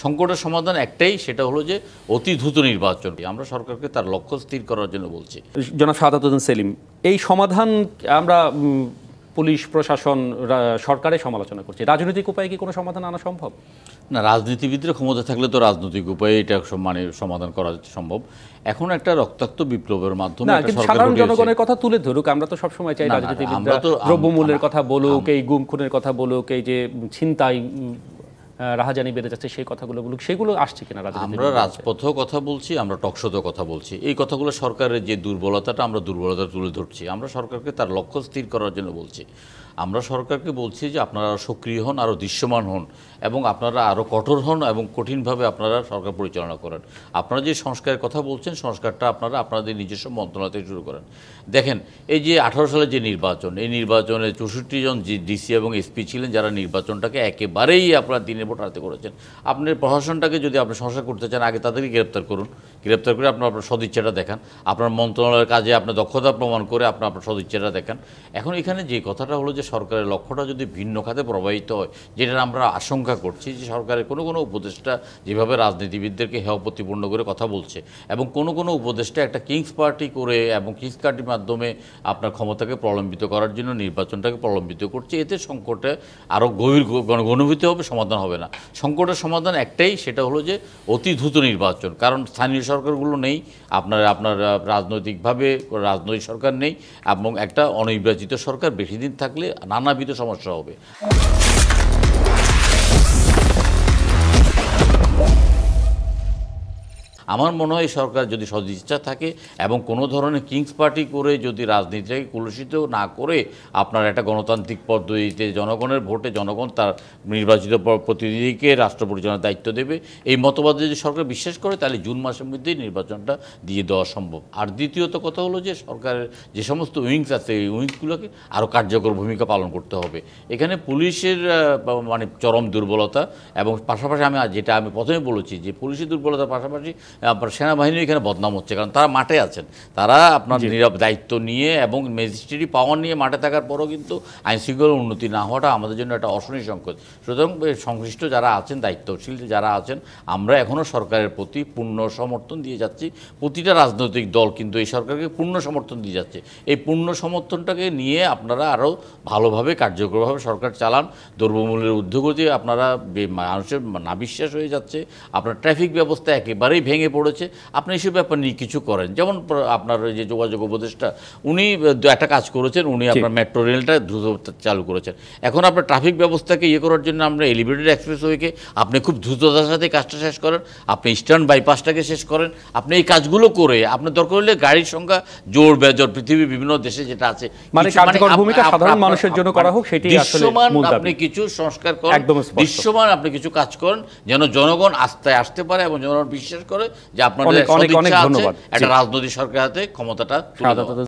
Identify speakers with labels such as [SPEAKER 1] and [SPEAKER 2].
[SPEAKER 1] সংকটের সমাধান একটাই, সেটা হলো যে অতি দ্রুত নির্বাচন। আমরা সরকারকে তার লক্ষ্য স্থির করার জন্য বলছি।
[SPEAKER 2] জনাব শাহাদাত হোসেন সেলিম, এই সমাধান আমরা পুলিশ প্রশাসন সরকারের সমালোচনা করছি, রাজনৈতিক উপায়ে কি কোনো সমাধান আনা সম্ভব?
[SPEAKER 1] না, রাজনীতিবিদরা ক্ষমতা থাকলে তো রাজনৈতিক উপায়ে এটা সমাধান করা সম্ভব। এখন একটা রক্তাক্ত বিপ্লবের মাধ্যমে
[SPEAKER 2] সাধারণ জনগণের কথা তুলে ধরুক। আমরা তো সবসময় চাই রাজনীতিবিদরা দ্রব্যমূল্যের কথা বলুক, এই গুম খুনের কথা বলুক, এই যে ছিনতাই রাহাজানি বেড়ে যাচ্ছে সেই কথাগুলো বলুক, সেগুলো আসছে কিনা?
[SPEAKER 1] আমরা রাজপথেও কথা বলছি, আমরা টকশোতেও কথা বলছি। এই কথাগুলো সরকারের যে দুর্বলতাটা, আমরা দুর্বলতা তুলে ধরছি। আমরা সরকারকে তার লক্ষ্য স্থির করার জন্য বলছি। আমরা সরকারকে বলছি যে আপনারা সক্রিয় হন, আরও দৃশ্যমান হন, এবং আপনারা আরও কঠোর হন এবং কঠিনভাবে আপনারা সরকার পরিচালনা করেন। আপনারা যে সংস্কারের কথা বলছেন, সংস্কারটা আপনারা আপনাদের নিজস্ব মন্ত্রণালয় থেকে শুরু করেন। দেখেন, এই যে 18 সালে যে নির্বাচন, এই নির্বাচনে 64 জন ডিসি এবং এসপি ছিলেন, যারা নির্বাচনটাকে একেবারেই আপনারা দিনের ভোট রাতে করেছেন। আপনার প্রশাসনটাকে যদি আপনি সংস্কার করতে চান, আগে তাদেরকে গ্রেপ্তার করুন। গ্রেপ্তার করে আপনার সদিচ্ছাটা দেখান, আপনার মন্ত্রণালয়ের কাজে আপনার দক্ষতা প্রমাণ করে আপনার সদিচ্ছাটা দেখান। এখন এখানে যে কথাটা হলো যে সরকারের লক্ষ্যটা যদি ভিন্ন খাতে প্রবাহিত হয়, যেটা আমরা আশঙ্কা করছি যে সরকারের কোনো কোনো উপদেষ্টা যেভাবে রাজনীতিবিদদেরকে হেয় প্রতিপন্ন করে কথা বলছে, এবং কোনো কোনো উপদেষ্টা একটা কিংস পার্টি করে এবং কিংস পার্টির মাধ্যমে আপনার ক্ষমতাকে প্রলম্বিত করার জন্য নির্বাচনটাকে প্রলম্বিত করছে, এতে সংকটে আরও গভীর ঘনীভূত হবে, সমাধান হবে না। সংকটের সমাধান একটাই, সেটা হলো যে অতি দ্রুত নির্বাচন। কারণ স্থানীয় সরকারগুলো নেই, আপনার রাজনৈতিক সরকার নেই, এবং একটা অনির্বাচিত সরকার বেশি দিন থাকলে নানাবিধ সমস্যা হবে। আমার মনে হয় সরকার যদি সদিচ্ছা থাকে এবং কোনো ধরনের কিংস পার্টি করে যদি রাজনীতিটাকে কলুষিত না করে আপনার একটা গণতান্ত্রিক পদ্ধতিতে জনগণের ভোটে জনগণ তার নির্বাচিত প্রতিনিধিকে রাষ্ট্র পরিচালনার দায়িত্ব দেবে, এই মতবাদে যদি সরকার বিশ্বাস করে, তাহলে জুন মাসের মধ্যেই নির্বাচনটা দিয়ে দেওয়া সম্ভব। আর দ্বিতীয়ত কথা হলো যে সরকারের যে সমস্ত উইংস আছে, এই উইংসগুলোকে আরও কার্যকর ভূমিকা পালন করতে হবে। এখানে পুলিশের চরম দুর্বলতা, এবং পাশাপাশি যেটা আমি প্রথমে বলেছি যে পুলিশের দুর্বলতার পাশাপাশি আপনার সেনাবাহিনী এখানে বদনাম হচ্ছে, কারণ তারা মাঠে আছেন, তারা আপনার দায়িত্ব নিয়ে এবং ম্যাজিস্ট্রেটি পাওয়ার নিয়ে মাঠে থাকার পরও কিন্তু আইনশৃঙ্খলার উন্নতি না হওয়াটা আমাদের জন্য একটা অশনি সংকেত। সুতরাং সংশ্লিষ্ট যারা আছেন, দায়িত্বশীল যারা আছেন, আমরা এখনও সরকারের প্রতি পূর্ণ সমর্থন দিয়ে যাচ্ছি। প্রতিটা রাজনৈতিক দল কিন্তু এই সরকারকে পূর্ণ সমর্থন দিয়ে যাচ্ছে। এই পূর্ণ সমর্থনটাকে নিয়ে আপনারা আরও ভালোভাবে কার্যকরভাবে সরকার চালান। দ্রব্যমূল্যের ঊর্ধ্বগতি আপনারা মানুষের নাবিশ্বাস হয়ে যাচ্ছে, আপনার ট্রাফিক ব্যবস্থা একেবারেই ভেঙে পড়েছে, আপনি এইসব ব্যাপার নিয়ে কিছু করেন। যেমন আপনার ওই যে যোগাযোগ উপদেষ্টা, উনি একটা কাজ করেছেন, উনি আপনার মেট্রো রেলটা দ্রুত চালু করেছেন। এখন আপনার ট্রাফিক ব্যবস্থাকে করার জন্য আমরা এলিভেটেড এক্সপ্রেসওয়েকে আপনি খুব দ্রুততার সাথে কাজটা শেষ করেন, আপনি ইস্টার্ন বাইপাসটাকে শেষ করেন। আপনি এই কাজগুলো করে আপনার দরকার হলে গাড়ির সংখ্যা জোর বেজোর পৃথিবীর বিভিন্ন দেশে যেটা আছে,
[SPEAKER 2] সাধারণ মানুষের জন্য করা হোক, সেটি
[SPEAKER 1] দৃশ্যমান আপনি কিছু সংস্কার করেন, দৃশ্যমান আপনি কিছকিছু কাজ করেন, যেন জনগণ আস্থায় আসতে পারে এবং জনগণ বিশ্বাস করে যে আপনাদের একটা রাজনৈতিক সরকার হাতে ক্ষমতাটা তুলে দেওয়া।